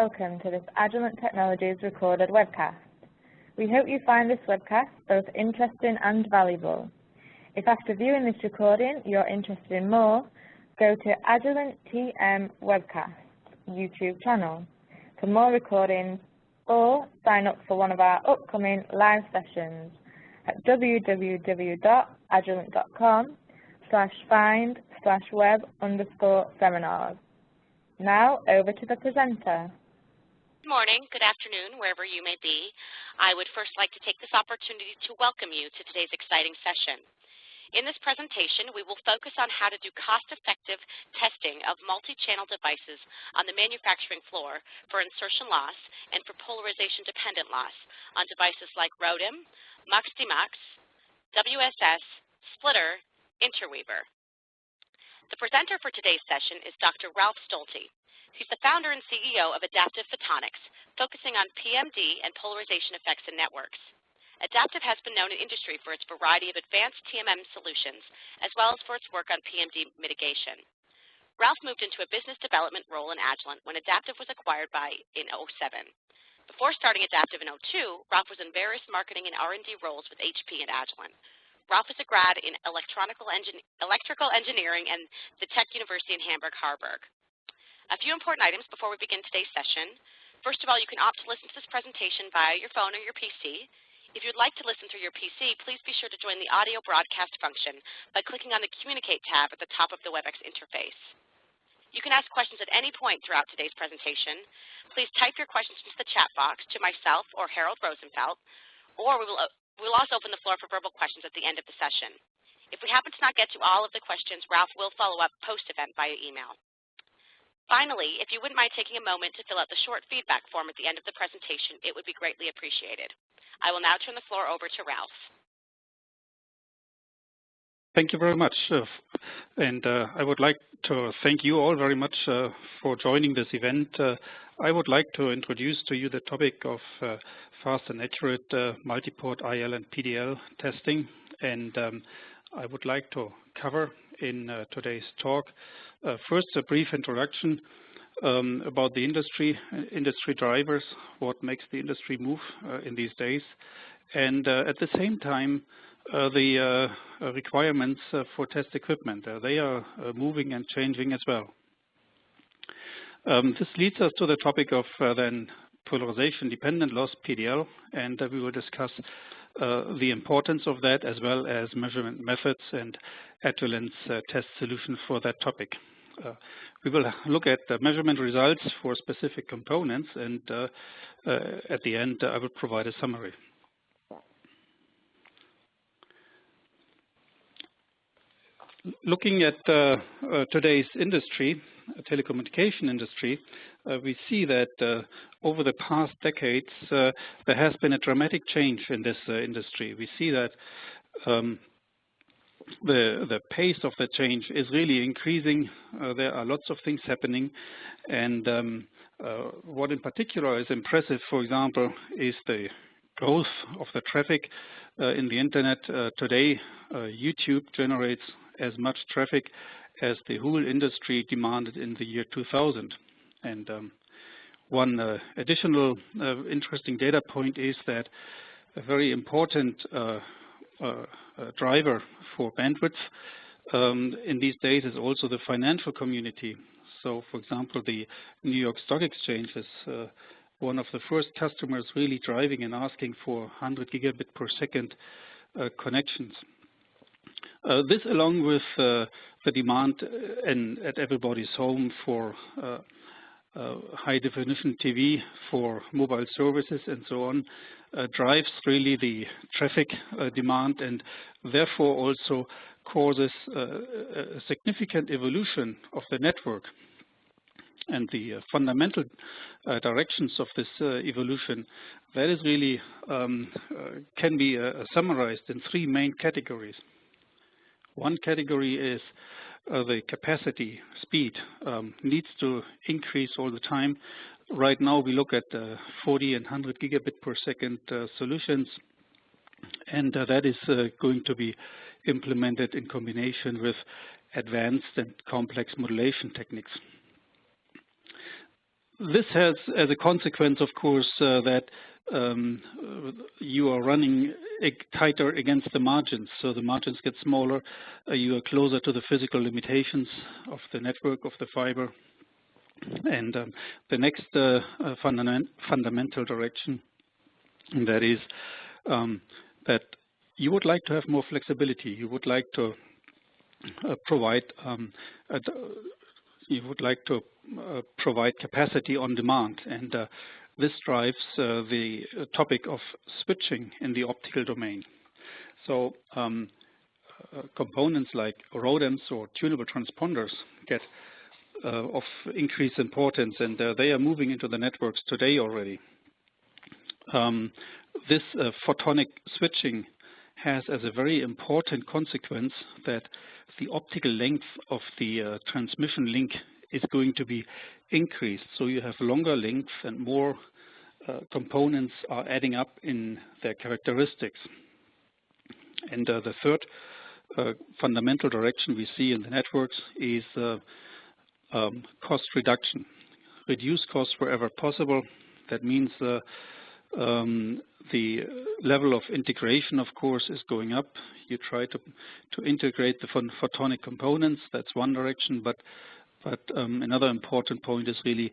welcome to this Agilent Technologies recorded webcast. We hope you find this webcast both interesting and valuable. If after viewing this recording you're interested in more, go to Agilent TM Webcast YouTube channel for more recordings or sign up for one of our upcoming live sessions at www.agilent.com/find/web_seminars. Now, over to the presenter. Good morning, good afternoon, wherever you may be. I would first like to take this opportunity to welcome you to today's exciting session. In this presentation, we will focus on how to do cost-effective testing of multi-channel devices on the manufacturing floor for insertion loss and for polarization dependent loss on devices like ROADM, DeMux, WSS, Splitter, Interleaver. The presenter for today's session is Dr. Ralf Stolte. He's the founder and CEO of Adaptif Photonics, focusing on PMD and polarization effects in networks. Adaptif has been known in industry for its variety of advanced TMM solutions, as well as for its work on PMD mitigation. Ralf moved into a business development role in Agilent when Adaptif was acquired in 2007. Before starting Adaptif in 2002, Ralf was in various marketing and R&D roles with HP and Agilent. Ralf is a grad in electrical engineering and the Tech Univ in Hamburg-Harburg. A few important items before we begin today's session. First of all, you can opt to listen to this presentation via your phone or your PC. If you'd like to listen through your PC, please be sure to join the audio broadcast function by clicking on the Communicate tab at the top of the WebEx interface. You can ask questions at any point throughout today's presentation. Please type your questions into the chat box to myself or Harold Rosenfeld, or we'll also open the floor for verbal questions at the end of the session. If we happen to not get to all of the questions, Ralf will follow up post-event via email. Finally, if you wouldn't mind taking a moment to fill out the short feedback form at the end of the presentation, it would be greatly appreciated. I will now turn the floor over to Ralf. Thank you very much. I would like to thank you all very much for joining this event. I would like to introduce to you the topic of fast and accurate MultiPort IL and PDL testing. And I would like to cover in today's talk first a brief introduction about the industry drivers, what makes the industry move in these days, and at the same time the requirements for test equipment. They are moving and changing as well. This leads us to the topic of then Polarization Dependent Loss, PDL, and we will discuss the importance of that as well as measurement methods and Agilent's test solution for that topic. We will look at the measurement results for specific components, and at the end I will provide a summary. Looking at today's industry, telecommunication industry, we see that over the past decades there has been a dramatic change in this industry. We see that the pace of the change is really increasing. There are lots of things happening, and what in particular is impressive, for example, is the growth of the traffic in the internet. Today, YouTube generates as much traffic as the whole industry demanded in the year 2000. And one additional interesting data point is that a very important driver for bandwidth in these days is also the financial community. So, for example, the New York Stock Exchange is one of the first customers really driving and asking for 100 gigabit per second connections. This, along with the demand at everybody's home for high-definition TV, for mobile services, and so on, drives really the traffic demand, and therefore also causes a significant evolution of the network. And the fundamental directions of this evolution, that is really can be summarized in three main categories. One category is the capacity, speed, needs to increase all the time. Right now we look at 40 and 100 gigabit per second solutions, and that is going to be implemented in combination with advanced and complex modulation techniques. this has as a consequence, of course, that you are running tighter against the margins. So the margins get smaller. You are closer to the physical limitations of the network, of the fiber. And the next fundamental direction, that is that you would like to have more flexibility. You would like to provide capacity on demand, and this drives the topic of switching in the optical domain. So components like ROADMs or tunable transponders get of increased importance, and they are moving into the networks today already. This photonic switching has as a very important consequence that the optical length of the transmission link is going to be increased. So you have longer lengths and more components are adding up in their characteristics. And the third fundamental direction we see in the networks is cost reduction. Reduce costs wherever possible. That means the level of integration, of course, is going up. You try to integrate the photonic components. That's one direction, but another important point is really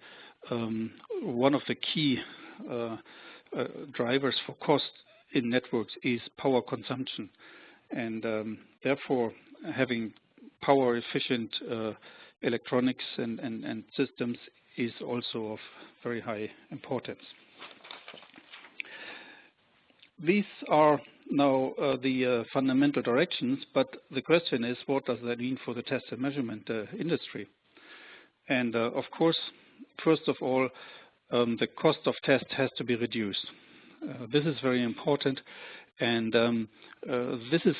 one of the key drivers for cost in networks is power consumption, and therefore having power efficient electronics and systems is also of very high importance. These are now the fundamental directions, but the question is, what does that mean for the test and measurement industry? And of course, first of all, the cost of test has to be reduced. This is very important, and this is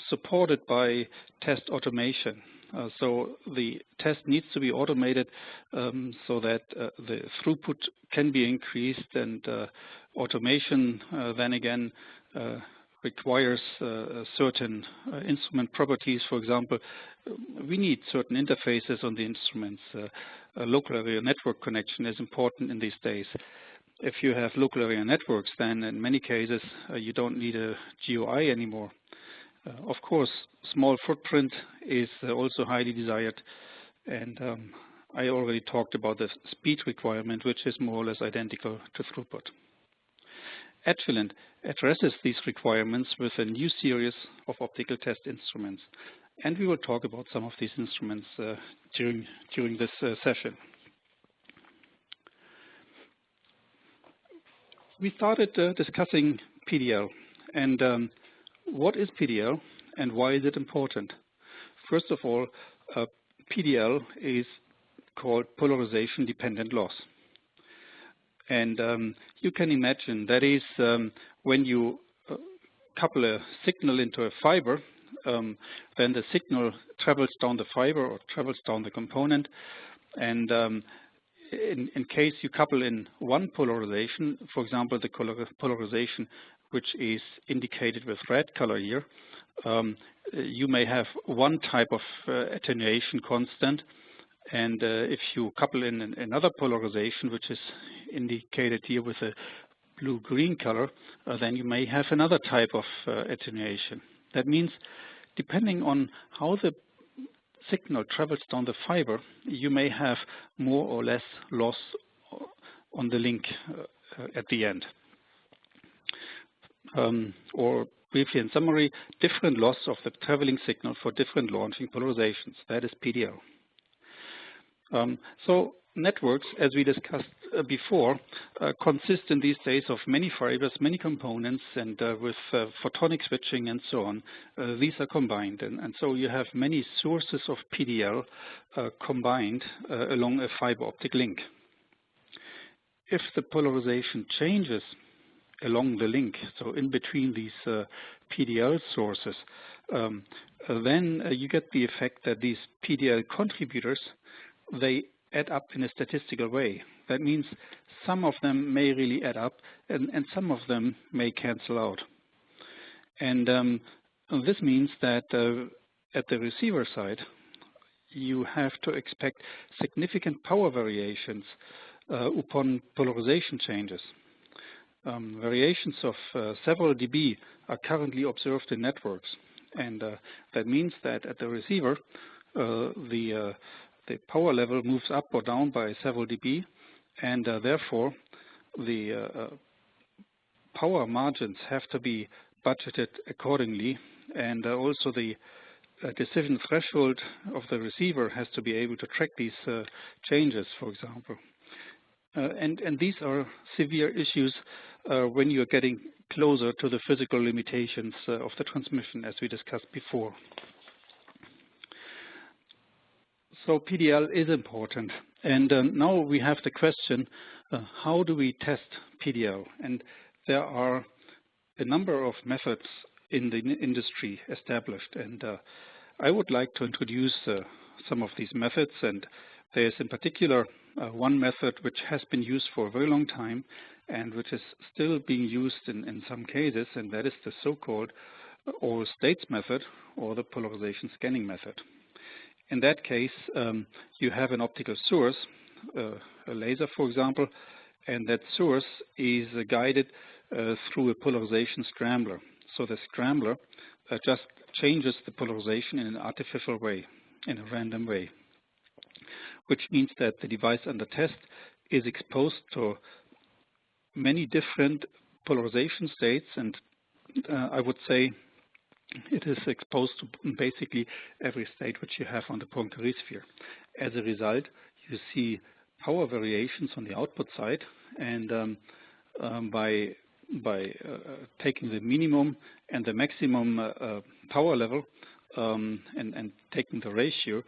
supported by test automation. So the test needs to be automated so that the throughput can be increased, and automation then again requires certain instrument properties. For example, we need certain interfaces on the instruments. Local area network connection is important in these days. If you have local area networks, then in many cases you don't need a GUI anymore. Of course, small footprint is also highly desired, and I already talked about the speed requirement, which is more or less identical to throughput. Agilent addresses these requirements with a new series of optical test instruments, and we will talk about some of these instruments during this session. We started discussing PDL, and what is PDL and why is it important? First of all, PDL is called Polarisation Dependent Loss. And you can imagine that is when you couple a signal into a fiber, then the signal travels down the fiber or travels down the component. And in case you couple in one polarization, for example, the polarization which is indicated with red color here, you may have one type of attenuation constant. And if you couple in another polarization, which is indicated here with a blue-green color, then you may have another type of attenuation. That means depending on how the signal travels down the fiber, you may have more or less loss on the link at the end. Or briefly in summary, different loss of the traveling signal for different launching polarizations. That is PDL. So networks, as we discussed before, consist in these days of many fibers, many components, and with photonic switching and so on, these are combined. And so you have many sources of PDL combined along a fiber optic link. If the polarization changes along the link, so in between these PDL sources, then you get the effect that these PDL contributors, they add up in a statistical way. That means some of them may really add up, and some of them may cancel out. And this means that at the receiver side, you have to expect significant power variations upon polarization changes. Variations of several dB are currently observed in networks, and that means that at the receiver the power level moves up or down by several dB, and therefore the power margins have to be budgeted accordingly, and also the decision threshold of the receiver has to be able to track these changes, for example. And these are severe issues when you're getting closer to the physical limitations of the transmission, as we discussed before. So PDL is important, and now we have the question, how do we test PDL? And there are a number of methods in the industry established, and I would like to introduce some of these methods. And there's in particular one method which has been used for a very long time and which is still being used in some cases, and that is the so-called all states method, or the polarization scanning method. In that case, you have an optical source, a laser for example, and that source is guided through a polarization scrambler. So the scrambler just changes the polarization in an artificial way, in a random way, which means that the device under test is exposed to many different polarization states, and I would say it is exposed to basically every state which you have on the Poincare sphere. As a result, you see power variations on the output side, and by taking the minimum and the maximum power level and taking the ratio,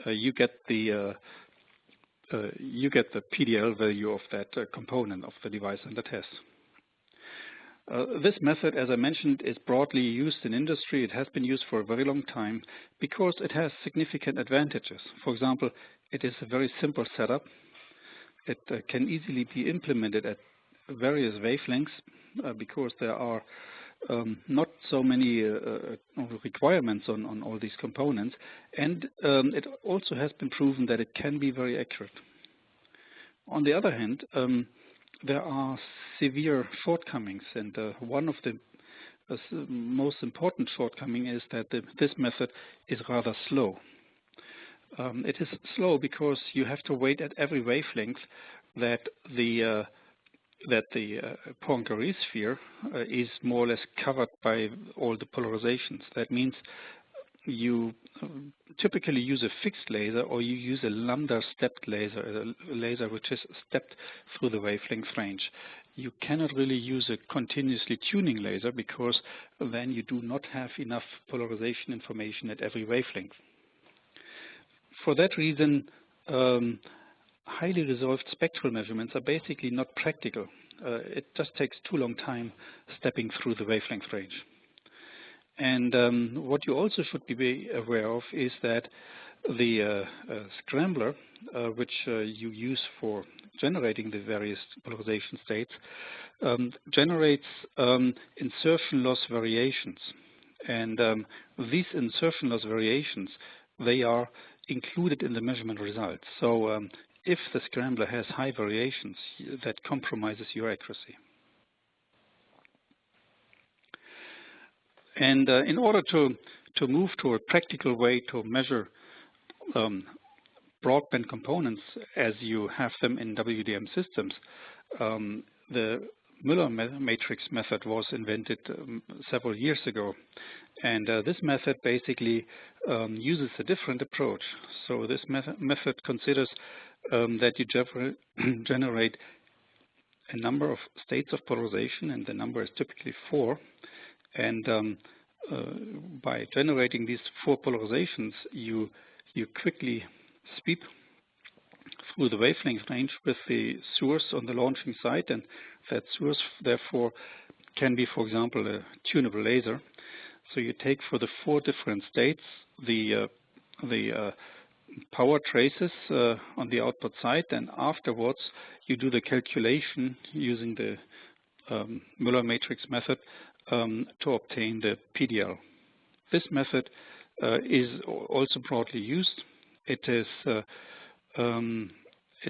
you get the PDL value of that component of the device under test. This method, as I mentioned, is broadly used in industry. It has been used for a very long time because it has significant advantages. For example, it is a very simple setup. It can easily be implemented at various wavelengths because there are not so many requirements on all these components, and it also has been proven that it can be very accurate. On the other hand, there are severe shortcomings, and one of the most important shortcoming is that this method is rather slow. It is slow because you have to wait at every wavelength that the Poincare sphere is more or less covered by all the polarizations. That means you typically use a fixed laser, or you use a lambda stepped laser, a laser which is stepped through the wavelength range. You cannot really use a continuously tuning laser because then you do not have enough polarization information at every wavelength. For that reason, highly resolved spectral measurements are basically not practical. It just takes too long time stepping through the wavelength range. And what you also should be aware of is that the scrambler, which you use for generating the various polarization states, generates insertion loss variations. And these insertion loss variations, they are included in the measurement results. So if the scrambler has high variations, that compromises your accuracy. And in order to move to a practical way to measure broadband components as you have them in WDM systems, the Müller matrix method was invented several years ago. And this method basically uses a different approach. So this method considers that you generate a number of states of polarization, and the number is typically 4. And by generating these 4 polarizations, you quickly sweep through the wavelength range with the source on the launching side, and that source therefore can be, for example, a tunable laser. So you take for the 4 different states the power traces on the output side, and afterwards you do the calculation using the Müller matrix method to obtain the PDL. This method is also broadly used. it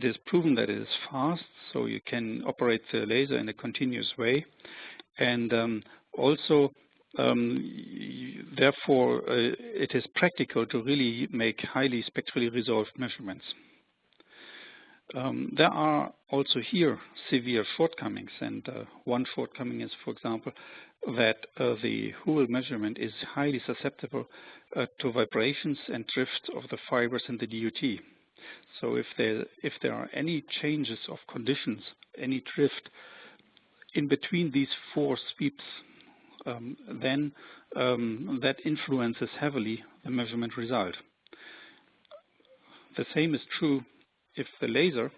is proven that it is fast, so you can operate the laser in a continuous way, and also therefore it is practical to really make highly spectrally resolved measurements. There are also here severe shortcomings, and one shortcoming is, for example, that the Hubble measurement is highly susceptible to vibrations and drifts of the fibers in the DUT. So if there are any changes of conditions, any drift in between these four sweeps, then that influences heavily the measurement result. The same is true if the laser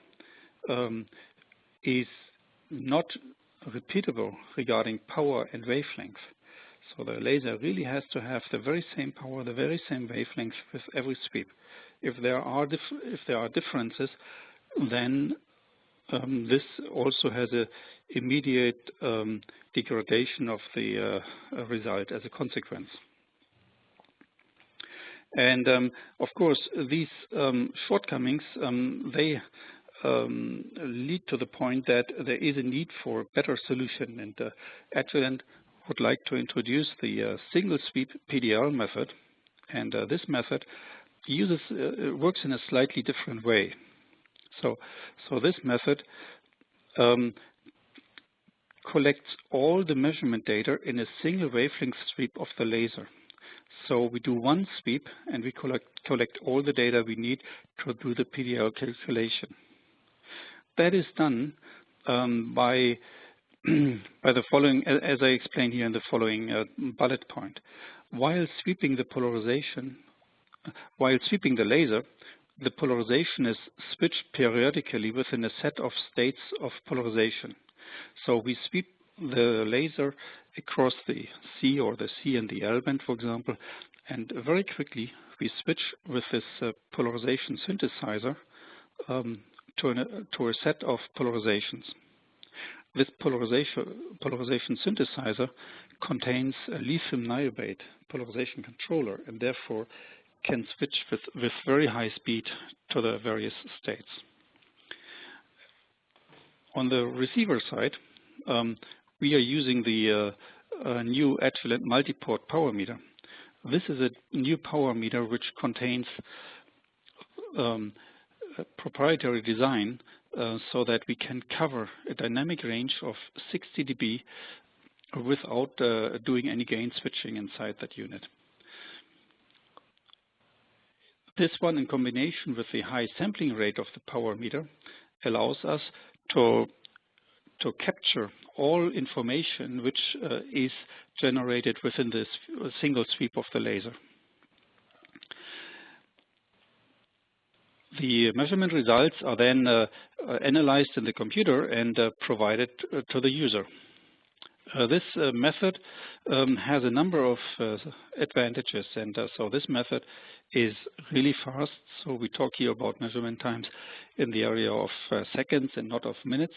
is not repeatable regarding power and wavelength. So the laser really has to have the very same power, the very same wavelength with every sweep. If there are differences, then this also has an immediate degradation of the result as a consequence. And of course, these shortcomings, they lead to the point that there is a need for a better solution. And Agilent would like to introduce the single sweep PDL method. And this method works in a slightly different way. So this method collects all the measurement data in a single wavelength sweep of the laser. So we do one sweep and we collect all the data we need to do the PDL calculation. That is done by the following, as I explained here in the following bullet point. While sweeping the laser, the polarization is switched periodically within a set of states of polarization. So we sweep the laser across the C or the C and the L band, for example, and very quickly we switch with this polarization synthesizer to a set of polarizations. This polarization synthesizer contains a lithium niobate polarization controller and therefore can switch with very high speed to the various states. On the receiver side, we are using the new Agilent MultiPort power meter. This is a new power meter which contains a proprietary design so that we can cover a dynamic range of 60 dB without doing any gain switching inside that unit. This one, in combination with the high sampling rate of the power meter, allows us to capture all information which is generated within this single sweep of the laser. The measurement results are then analyzed in the computer and provided to the user. This method has a number of advantages, and so this method is really fast. So we talk here about measurement times in the area of seconds and not of minutes.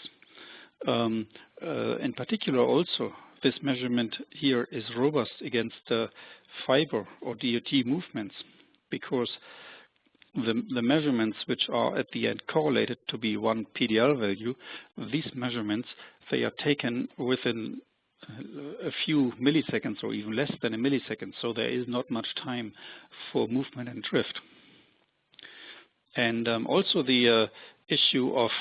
In particular also, this measurement here is robust against fiber or DUT movements, because the measurements which are at the end correlated to be one PDL value, these measurements, they are taken within a few milliseconds or even less than a millisecond, so there is not much time for movement and drift. And also the issue of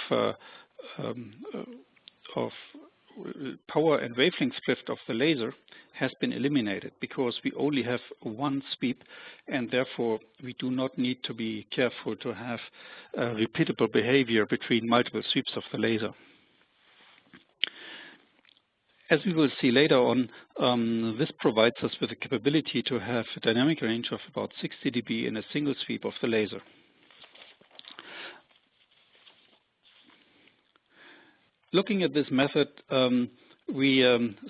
power and wavelength drift of the laser has been eliminated, because we only have one sweep, and therefore we do not need to be careful to have repeatable behavior between multiple sweeps of the laser. As we will see later on, this provides us with the capability to have a dynamic range of about 60 dB in a single sweep of the laser. Looking at this method, we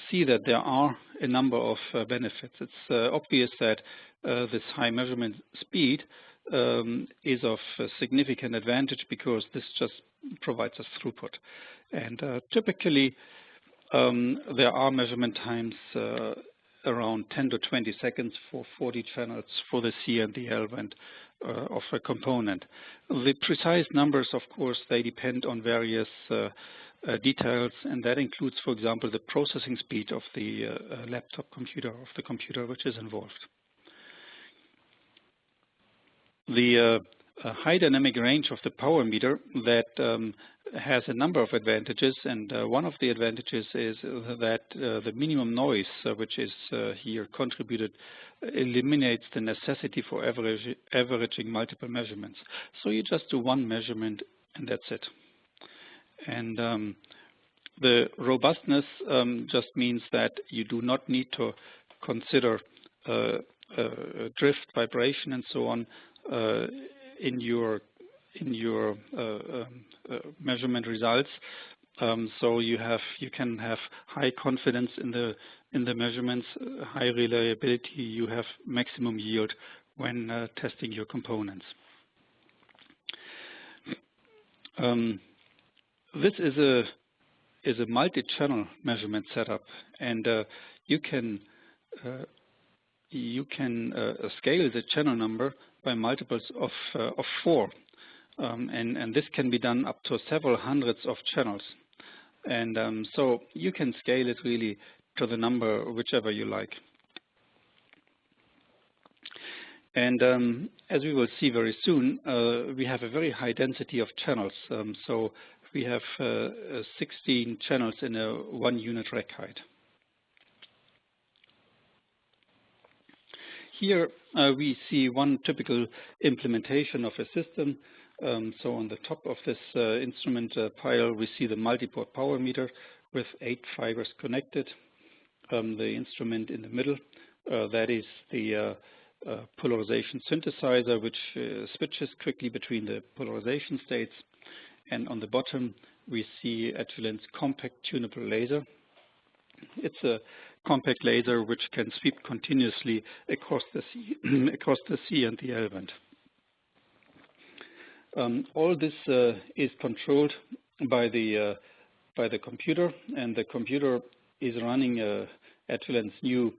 see that there are a number of benefits. It's obvious that this high measurement speed is of significant advantage, because this just provides us throughput. And typically, there are measurement times around 10 to 20 seconds for 40 channels for the C and the L band of a component. The precise numbers, of course, they depend on various details, and that includes, for example, the processing speed of the laptop computer, of the computer which is involved. The high dynamic range of the power meter that has a number of advantages, and one of the advantages is that the minimum noise, which is here contributed, eliminates the necessity for averaging multiple measurements. So you just do one measurement and that's it. And the robustness just means that you do not need to consider drift, vibration, and so on in your measurement results. So you can have high confidence in the measurements, high reliability. You have maximum yield when testing your components. This is a multi-channel measurement setup, and you can scale the channel number by multiples of 4, and this can be done up to several hundreds of channels, and so you can scale it really to the number whichever you like. And as we will see very soon, we have a very high density of channels. So we have 16 channels in a 1 unit rack height. Here we see one typical implementation of a system. So on the top of this instrument pile, we see the MultiPort power meter with 8 fibers connected. The instrument in the middle, that is the polarization synthesizer, which switches quickly between the polarization states. And on the bottom, we see Agilent's compact tunable laser. It's a compact laser which can sweep continuously across the C and the L band. All this is controlled by the computer, and the computer is running Agilent's new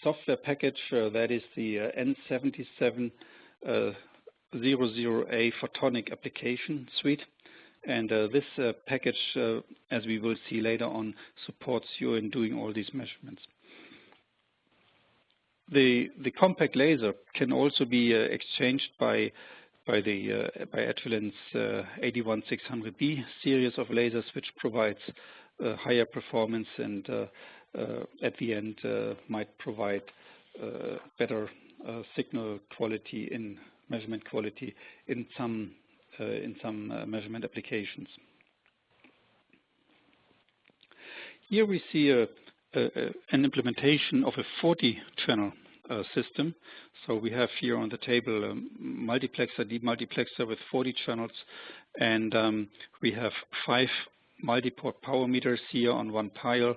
software package, that is the N7700A Photonic application suite. And this package, as we will see later on, supports you in doing all these measurements. The compact laser can also be exchanged by Agilent's 81600B series of lasers, which provides higher performance and at the end might provide better signal quality in measurement quality in some measurement applications. Here we see an implementation of a 40-channel system. So we have here on the table a multiplexer, deep multiplexer with 40 channels, and we have 5 MultiPort power meters here on one pile,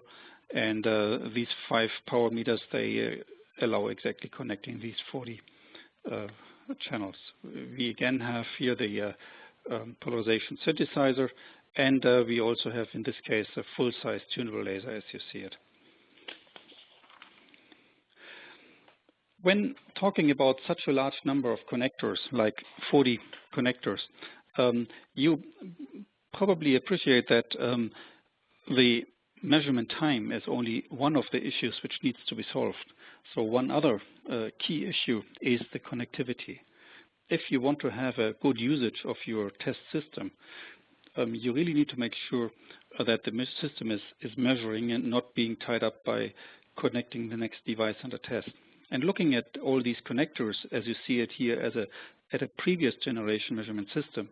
and these 5 power meters, they allow exactly connecting these 40 channels. We again have here the polarization synthesizer, and we also have in this case a full-size tunable laser as you see it. When talking about such a large number of connectors, like 40 connectors, you probably appreciate that the measurement time is only one of the issues which needs to be solved. So one other key issue is the connectivity. If you want to have a good usage of your test system, you really need to make sure that the system is measuring and not being tied up by connecting the next device under test. And looking at all these connectors, as you see it here at a previous generation measurement system,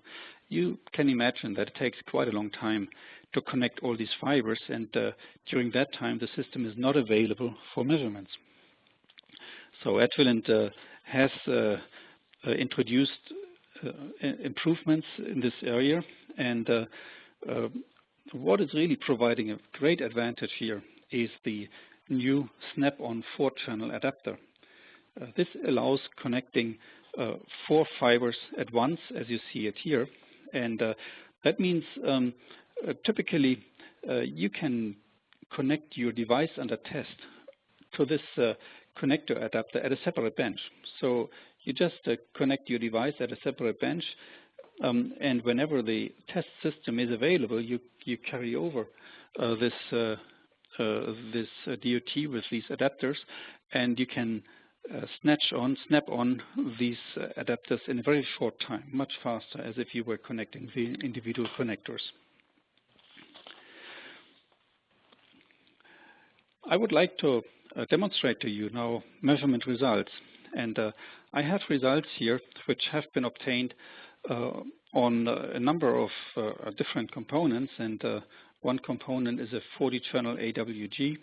you can imagine that it takes quite a long time to connect all these fibers, and during that time the system is not available for measurements. So Agilent has introduced improvements in this area, and what is really providing a great advantage here is the new snap-on 4-channel adapter. This allows connecting 4 fibers at once, as you see it here, and that means typically you can connect your device under test to this connector adapter at a separate bench. So you just connect your device at a separate bench, and whenever the test system is available, you carry over this DOT with these adapters, and you can snap on these adapters in a very short time, much faster as if you were connecting the individual connectors. I would like to demonstrate to you now measurement results, and I have results here which have been obtained on a number of different components, and one component is a 40-channel AWG,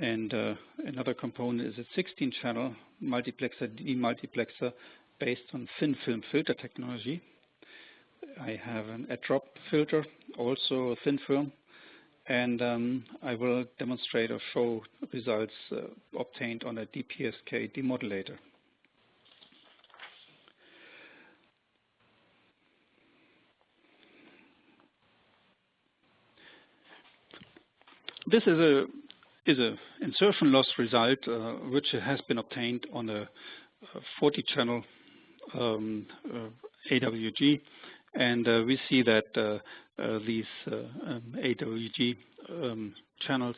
and another component is a 16-channel multiplexer, demultiplexer based on thin film filter technology. I have an add-drop filter, also thin film, and I will demonstrate or show results obtained on a DPSK demodulator. This is a insertion loss result which has been obtained on a 40-channel AWG, and we see that these AWG channels,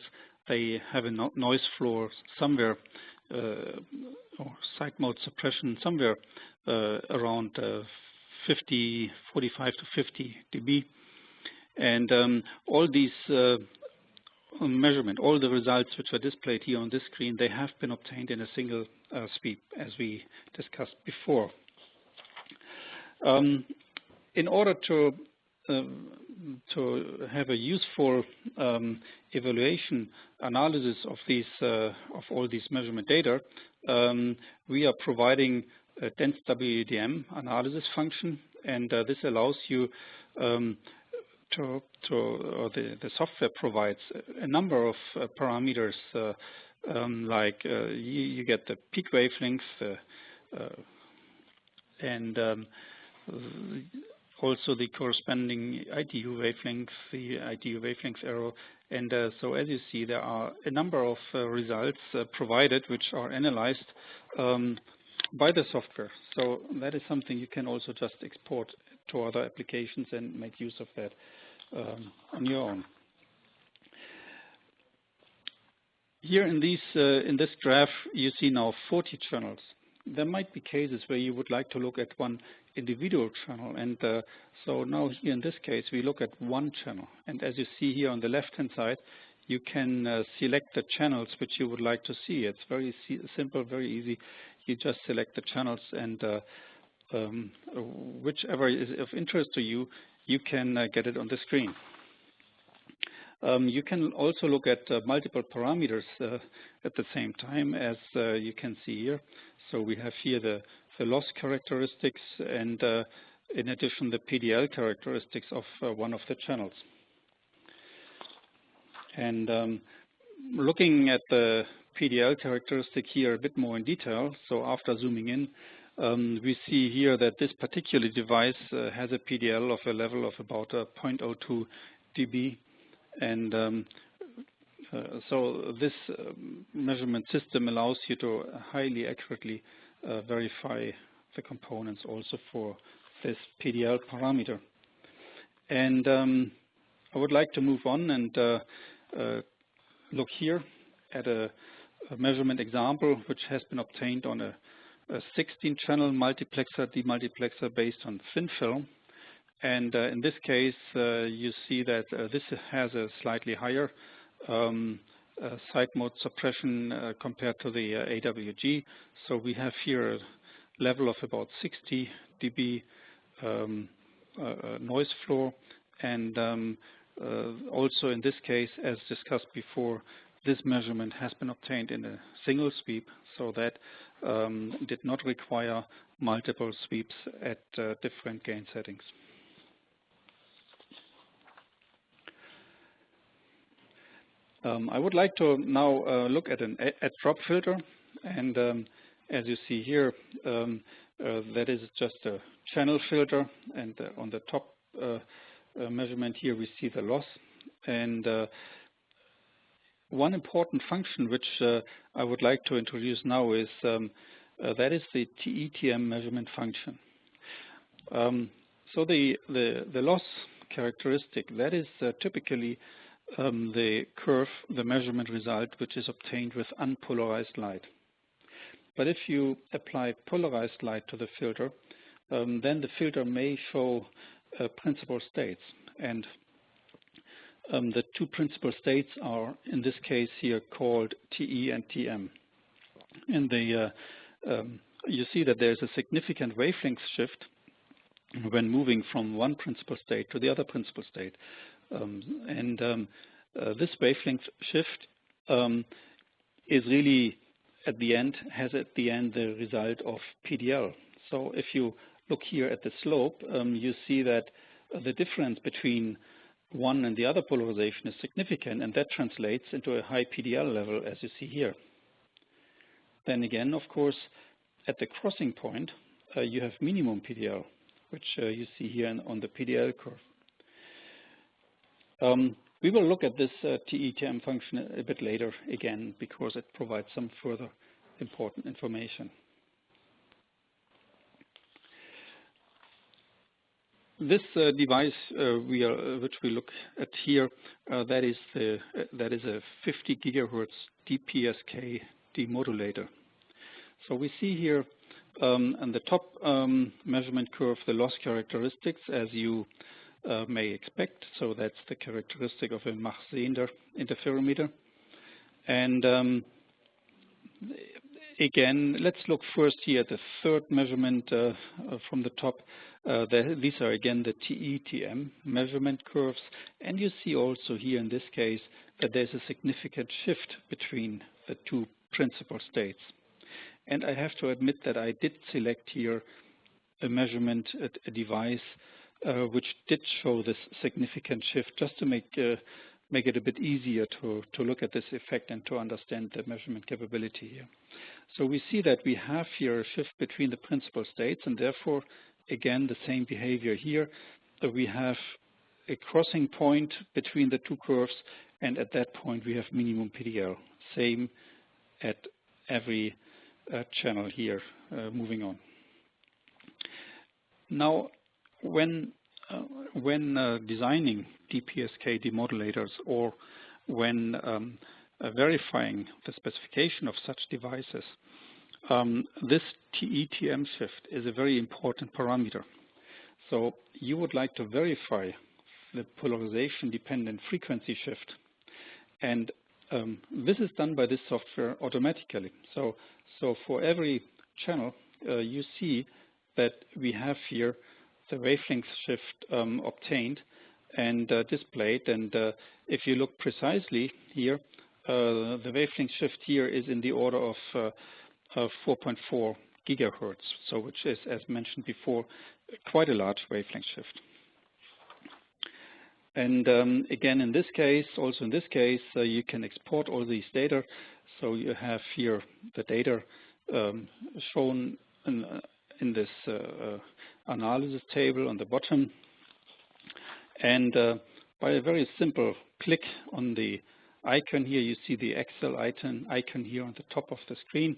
they have a noise floor somewhere, or side mode suppression somewhere around 45 to 50 dB, and all these all the results which are displayed here on this screen, they have been obtained in a single sweep, as we discussed before. In order to have a useful evaluation analysis of these of all these measurement data, we are providing a dense WDM analysis function, and this allows you the software provides a number of parameters, like you get the peak wavelength and also the corresponding ITU wavelength, the ITU wavelength error, and so as you see, there are a number of results provided which are analyzed by the software. So that is something you can also just export to other applications and make use of that on your own. Here in this graph, you see now 40 channels. There might be cases where you would like to look at one individual channel, and so now here in this case, we look at one channel. And as you see here on the left-hand side, you can select the channels which you would like to see. It's very simple, very easy. You just select the channels, and whichever is of interest to you, you can get it on the screen. You can also look at multiple parameters at the same time, as you can see here. So we have here the loss characteristics, and in addition the PDL characteristics of one of the channels. And looking at the PDL characteristic here a bit more in detail, so after zooming in, we see here that this particular device has a PDL of a level of about 0.02 dB, and so this measurement system allows you to highly accurately verify the components also for this PDL parameter. And I would like to move on and look here at a measurement example which has been obtained on a 16-channel multiplexer, demultiplexer based on thin film. And in this case, you see that this has a slightly higher side mode suppression compared to the AWG. So we have here a level of about 60 dB noise floor, and also in this case, as discussed before, this measurement has been obtained in a single sweep, so that did not require multiple sweeps at different gain settings. I would like to now look at an add-drop filter, and as you see here, that is just a channel filter, and on the top measurement here we see the loss, and one important function which I would like to introduce now is that is the TETM measurement function. So the loss characteristic, that is typically the curve, the measurement result, which is obtained with unpolarized light. But if you apply polarized light to the filter, then the filter may show principal states. And the two principal states are, in this case here, called TE and TM. And you see that there's a significant wavelength shift when moving from one principal state to the other principal state. This wavelength shift is really has at the end the result of PDL. So if you look here at the slope, you see that the difference between one and the other polarization is significant, and that translates into a high PDL level, as you see here. Then again, of course, at the crossing point, you have minimum PDL, which you see here on the PDL curve. We will look at this TETM function a bit later again, because it provides some further important information. This device which we look at here, that is a 50 gigahertz DPSK demodulator. So we see here on the top measurement curve the loss characteristics, as you may expect. So that's the characteristic of a Mach-Sehender interferometer. And again, let's look first here at the third measurement from the top. These are again the TETM measurement curves, and you see also here in this case that there's a significant shift between the two principal states. And I have to admit that I did select here a measurement, a device which did show this significant shift, just to make it a bit easier to look at this effect and to understand the measurement capability here. So we see that we have here a shift between the principal states, and therefore, again, the same behavior here. We have a crossing point between the two curves, and at that point we have minimum PDL. Same at every channel here, moving on. Now, when designing DPSK demodulators, or when verifying the specification of such devices, this TETM shift is a very important parameter. So you would like to verify the polarization dependent frequency shift, and this is done by this software automatically. So for every channel, you see that we have here the wavelength shift obtained and displayed. And if you look precisely here, the wavelength shift here is in the order of 4.4 gigahertz, so which is, as mentioned before, quite a large wavelength shift. And again, in this case, you can export all these data. So you have here the data shown in this analysis table on the bottom. And by a very simple click on the icon here, you see the Excel icon here on the top of the screen.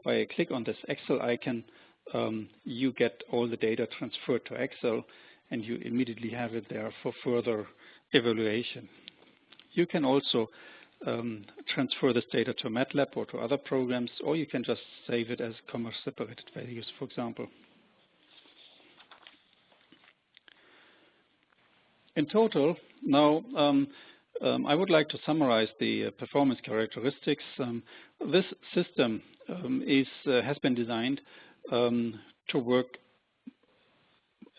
By a click on this Excel icon, you get all the data transferred to Excel, and you immediately have it there for further evaluation. You can also transfer this data to MATLAB or to other programs, or you can just save it as comma-separated values, for example. In total, now I would like to summarize the performance characteristics. This system has been designed to work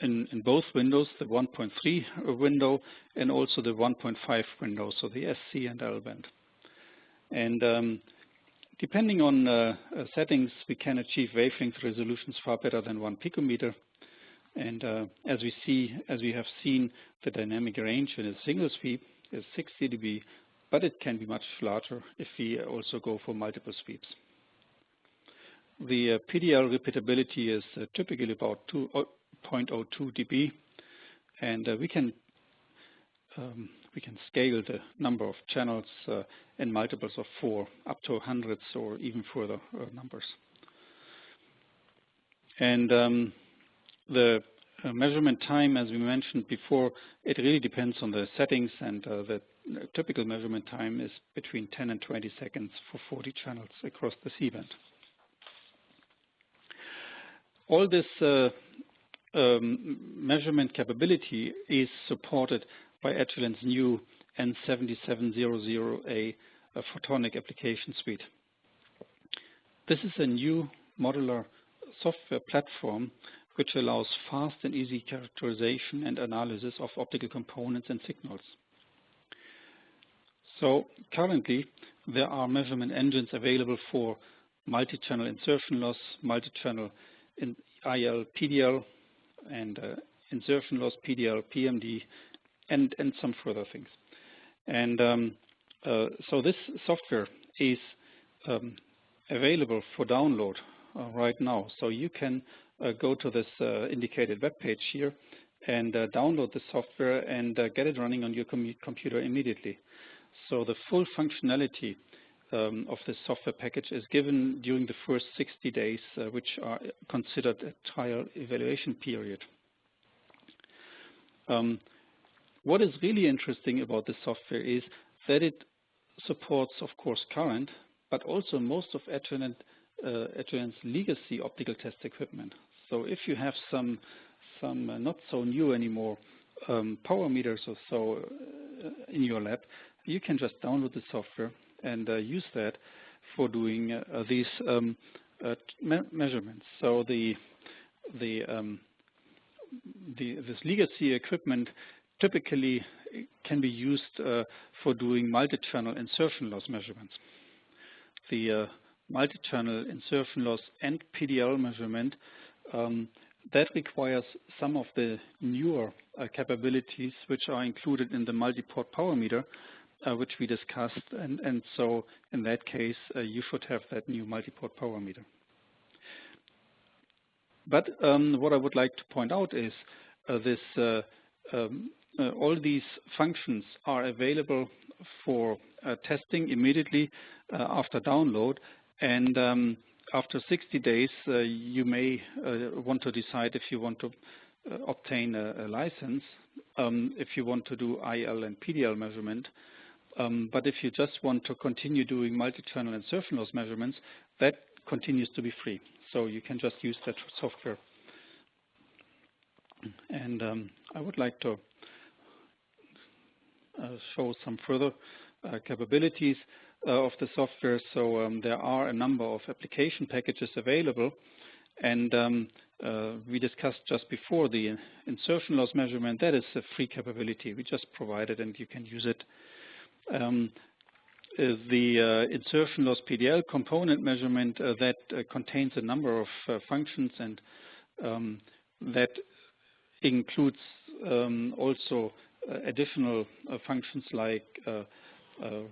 in both windows, the 1.3 window and also the 1.5 window, so the SC and L band. And depending on settings, we can achieve wavelength resolutions far better than 1 picometer. And as we have seen, the dynamic range in a single sweep is 60 dB, but it can be much larger if we also go for multiple sweeps. The PDL repeatability is typically about 2.02 dB, and we we can scale the number of channels in multiples of 4 up to hundreds or even further numbers. And the measurement time, as we mentioned before, it really depends on the settings, and the typical measurement time is between 10 and 20 seconds for 40 channels across the C-band. All this measurement capability is supported by Agilent's new N7700A photonic application suite. This is a new modular software platform which allows fast and easy characterization and analysis of optical components and signals. So currently, there are measurement engines available for multi-channel insertion loss, multi-channel IL, PDL, and insertion loss, PDL, PMD, and some further things. And so this software is available for download right now. So you can go to this indicated web page here and download the software and get it running on your computer immediately. So the full functionality of this software package is given during the first 60 days, which are considered a trial evaluation period. What is really interesting about this software is that it supports, of course, current, but also most of Agilent's legacy optical test equipment. So if you have some not so new anymore power meters or so in your lab, you can just download the software and use that for doing these measurements. So this legacy equipment typically can be used for doing multi-channel insertion loss measurements. The multi-channel insertion loss and PDL measurement that requires some of the newer capabilities which are included in the MultiPort power meter, which we discussed, and so in that case you should have that new MultiPort power meter. But what I would like to point out is all these functions are available for testing immediately after download, and after 60 days you may want to decide if you want to obtain a license, if you want to do IL and PDL measurement. But if you just want to continue doing multi-channel insertion loss measurements, that continues to be free. So you can just use that software. And I would like to show some further capabilities of the software. So there are a number of application packages available, and we discussed just before the insertion loss measurement. That is a free capability. We just provide it and you can use it. The insertion loss PDL component measurement that contains a number of functions, and that includes also additional functions like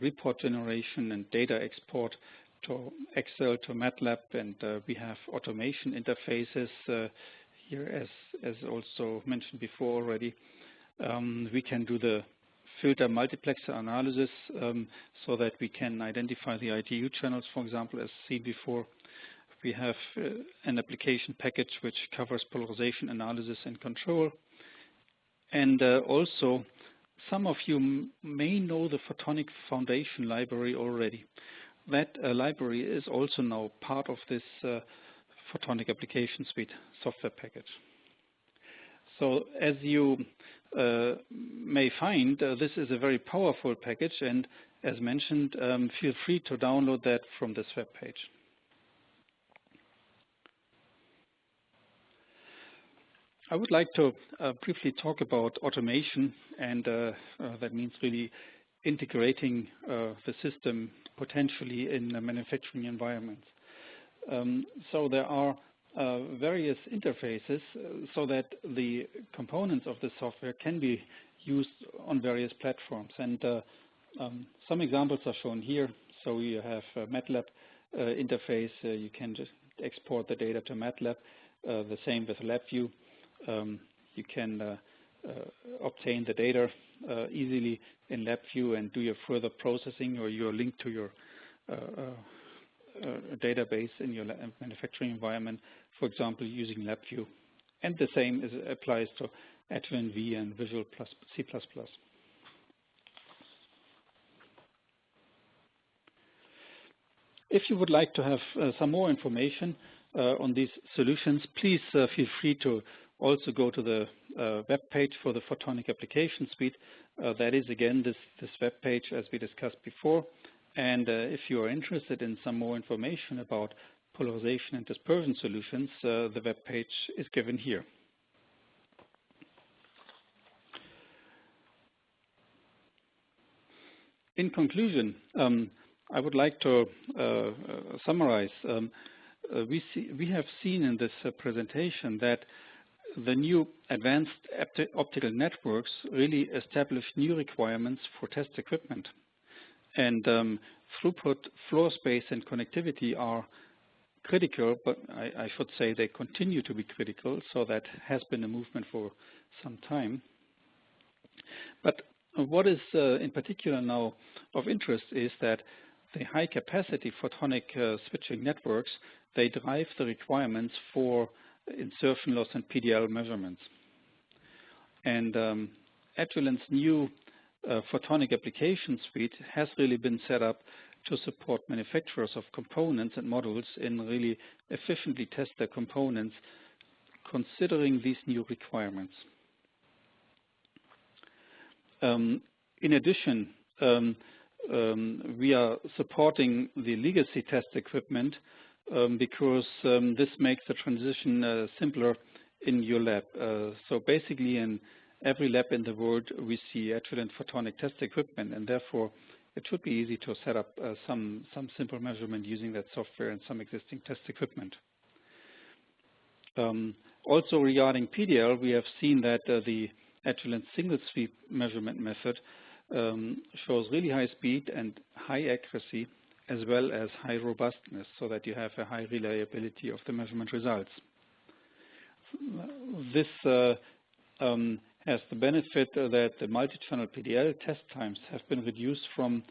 report generation and data export to Excel, to MATLAB, and we have automation interfaces here, as also mentioned before already. We can do the filter multiplexer analysis so that we can identify the ITU channels, for example, as seen before. We have an application package which covers polarization analysis and control. And also, some of you may know the Photonic Foundation library already. That library is also now part of this Photonic Application Suite software package. So as you may find, this is a very powerful package, and as mentioned, feel free to download that from this web page. I would like to briefly talk about automation, and that means really integrating the system potentially in manufacturing environments. So there are various interfaces so that the components of the software can be used on various platforms. And some examples are shown here. So you have a MATLAB interface. You can just export the data to MATLAB. The same with LabVIEW. You can obtain the data easily in LabVIEW and do your further processing or your link to your database in your manufacturing environment, for example, using LabVIEW. And the same applies to Advent-V and Visual C++. If you would like to have some more information on these solutions, please feel free to also go to the web page for the Photonic Application Suite. That is, again, this web page as we discussed before. And if you are interested in some more information about polarization and dispersion solutions, the web page is given here. In conclusion, I would like to summarize. We have seen in this presentation that the new advanced optical networks really establish new requirements for test equipment. And throughput, floor space, and connectivity are critical, but I should say they continue to be critical, so that has been a movement for some time. But what is in particular now of interest is that the high-capacity photonic switching networks, they drive the requirements for insertion loss and PDL measurements. And Agilent's new Photonic Application Suite has really been set up to support manufacturers of components and modules in really efficiently test their components considering these new requirements. In addition, we are supporting the legacy test equipment because this makes the transition simpler in your lab. So basically in every lab in the world we see Agilent photonic test equipment, and therefore it should be easy to set up some simple measurement using that software and some existing test equipment. Also regarding PDL, we have seen that the Agilent single sweep measurement method shows really high speed and high accuracy as well as high robustness, so that you have a high reliability of the measurement results. This has the benefit that the multi-channel PDL test times have been reduced from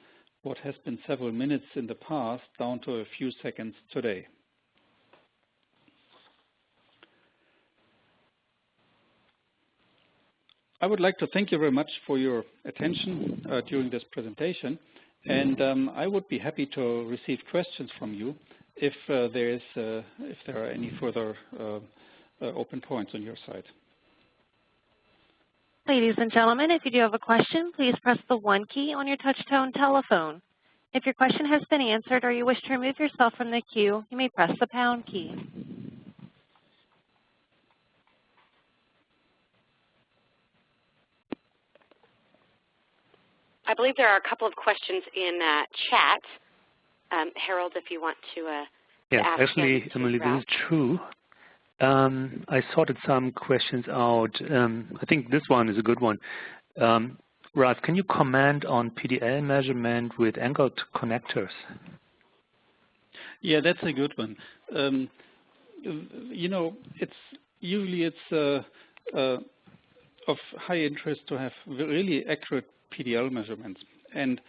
what has been several minutes in the past down to a few seconds today. I would like to thank you very much for your attention during this presentation, and I would be happy to receive questions from you if there are any further open points on your side. Ladies and gentlemen, if you do have a question, please press the 1 key on your touch-tone telephone. If your question has been answered or you wish to remove yourself from the queue, you may press the pound key. I believe there are a couple of questions in chat. Harold, if you want to yes, ask actually, Emily, this is true. I sorted some questions out. I think this one is a good one. Ralf, can you comment on PDL measurement with angled connectors? Yeah, that's a good one. You know, it's of high interest to have really accurate PDL measurements, and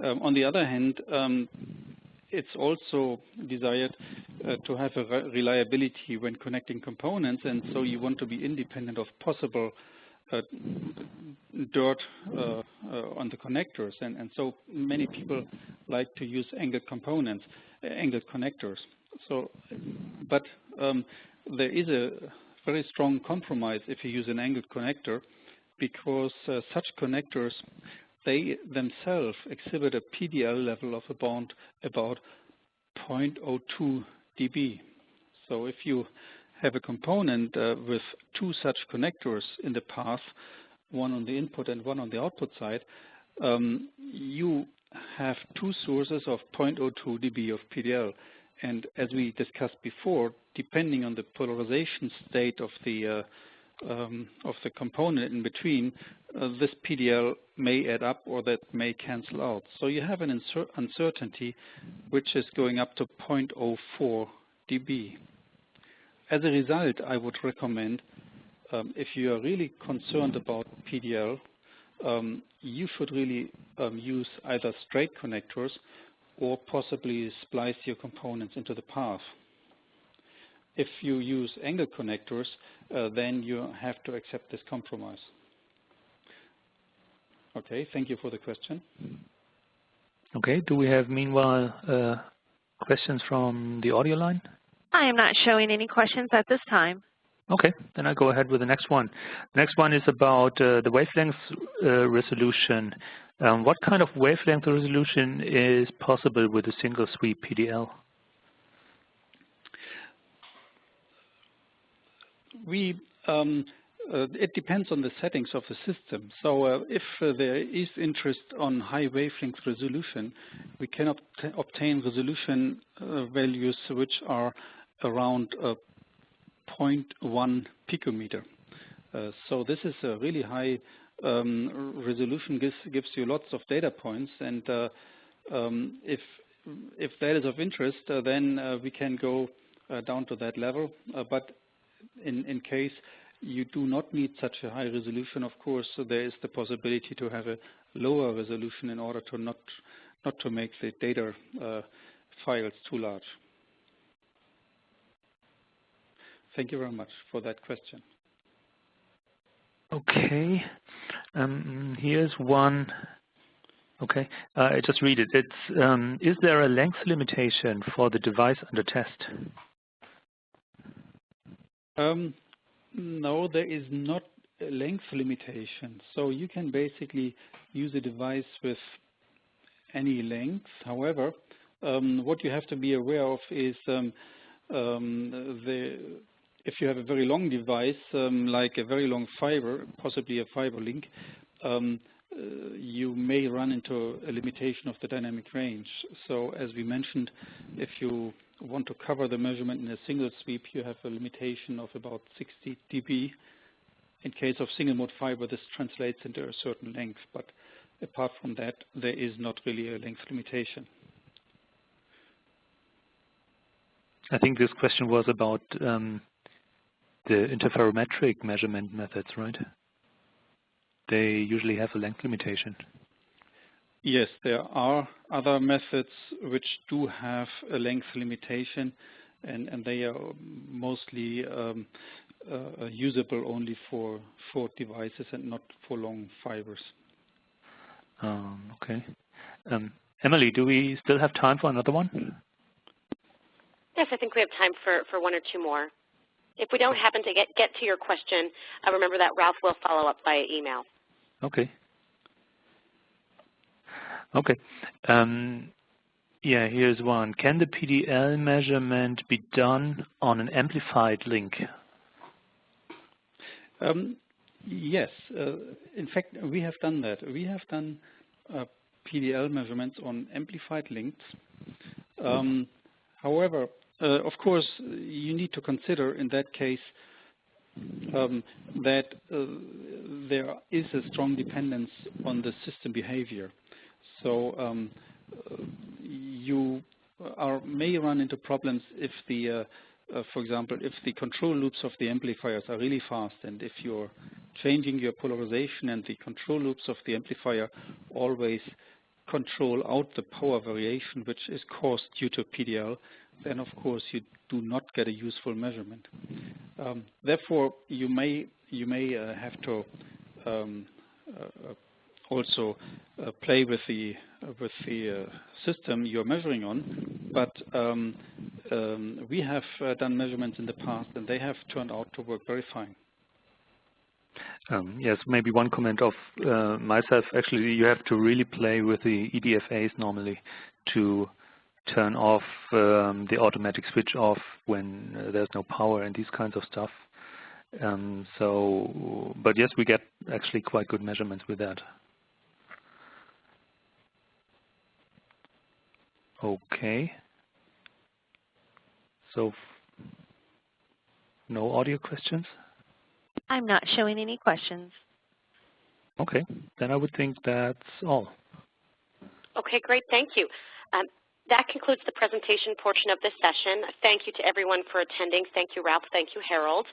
on the other hand, it's also desired to have a reliability when connecting components, and so you want to be independent of possible dirt on the connectors, and so many people like to use angled components, angled connectors. So, but there is a very strong compromise if you use an angled connector, because such connectors, they themselves exhibit a PDL level of about 0.02 dB. So if you have a component with two such connectors in the path, one on the input and one on the output side, you have two sources of 0.02 dB of PDL. And as we discussed before, depending on the polarization state of the component in between, this PDL may add up or that may cancel out. So you have an uncertainty which is going up to 0.04 dB. As a result, I would recommend if you are really concerned about PDL, you should really use either straight connectors or possibly splice your components into the path. If you use angle connectors, then you have to accept this compromise. Okay, thank you for the question. Okay, do we have meanwhile questions from the audio line? I am not showing any questions at this time. Okay, then I'll go ahead with the next one. The next one is about the wavelength resolution. What kind of wavelength resolution is possible with a single sweep PDL? It depends on the settings of the system. So if there is interest on high wavelength resolution, we can obtain resolution values which are around 0.1 picometer. So this is a really high resolution, gives you lots of data points, and if that is of interest, then we can go down to that level. But in case you do not need such a high resolution, of course, there is the possibility to have a lower resolution in order to not to make the data files too large. Thank you very much for that question. Okay, here's one. Okay, I just read it. It's is there a length limitation for the device under test? No, there is not a length limitation. So you can basically use a device with any length. However, what you have to be aware of is if you have a very long device, like a very long fiber, possibly a fiber link, you may run into a limitation of the dynamic range. So as we mentioned, if you want to cover the measurement in a single sweep, you have a limitation of about 60 dB. In case of single mode fiber, this translates into a certain length, but apart from that, there is not really a length limitation. I think this question was about the interferometric measurement methods, right? They usually have a length limitation. Yes, there are other methods which do have a length limitation, and they are mostly usable only for short devices and not for long fibers. Okay. Emily, do we still have time for another one? Yes, I think we have time for one or two more. If we don't happen to get to your question, remember that Ralf will follow up via email. Okay. Okay. Yeah, here's one. Can the PDL measurement be done on an amplified link? Yes. In fact, we have done that. We have done PDL measurements on amplified links. However, of course, you need to consider in that case that there is a strong dependence on the system behavior. So you may run into problems if the, for example, if the control loops of the amplifiers are really fast, and if you're changing your polarization and the control loops of the amplifier always control out the power variation which is caused due to PDL, then of course you do not get a useful measurement. Therefore, you may have to also play with the system you're measuring on. But we have done measurements in the past, and they have turned out to work very fine. Yes, maybe one comment of myself. Actually, you have to really play with the EDFAs normally to turn off the automatic switch off when there's no power and these kinds of stuff. But yes, we get actually quite good measurements with that. Okay. So no audio questions? I'm not showing any questions. Okay, then I would think that's all. Okay, great. Thank you. That concludes the presentation portion of this session. Thank you to everyone for attending. Thank you, Ralph. Thank you, Harold.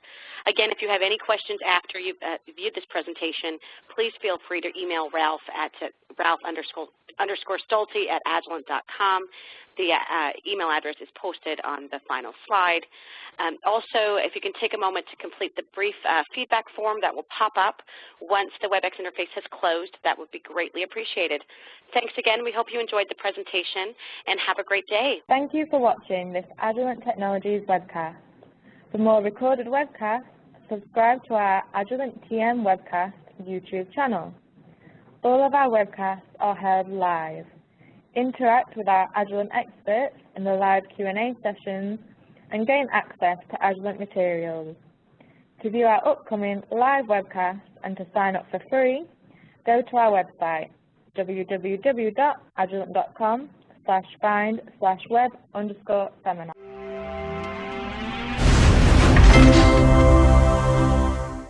Again, if you have any questions after you've viewed this presentation, please feel free to email Ralph at Ralph_Stolte@agilent.com. The email address is posted on the final slide. Also, if you can take a moment to complete the brief feedback form that will pop up once the WebEx interface has closed, that would be greatly appreciated. Thanks again. We hope you enjoyed the presentation, and have a great day. Thank you for watching this Agilent Technologies webcast. For more recorded webcasts, subscribe to our Agilent TM webcast YouTube channel. All of our webcasts are held live. Interact with our Agilent experts in the live Q&A sessions and gain access to Agilent materials. To view our upcoming live webcasts and to sign up for free, go to our website, www.agilent.com/find/web_seminar.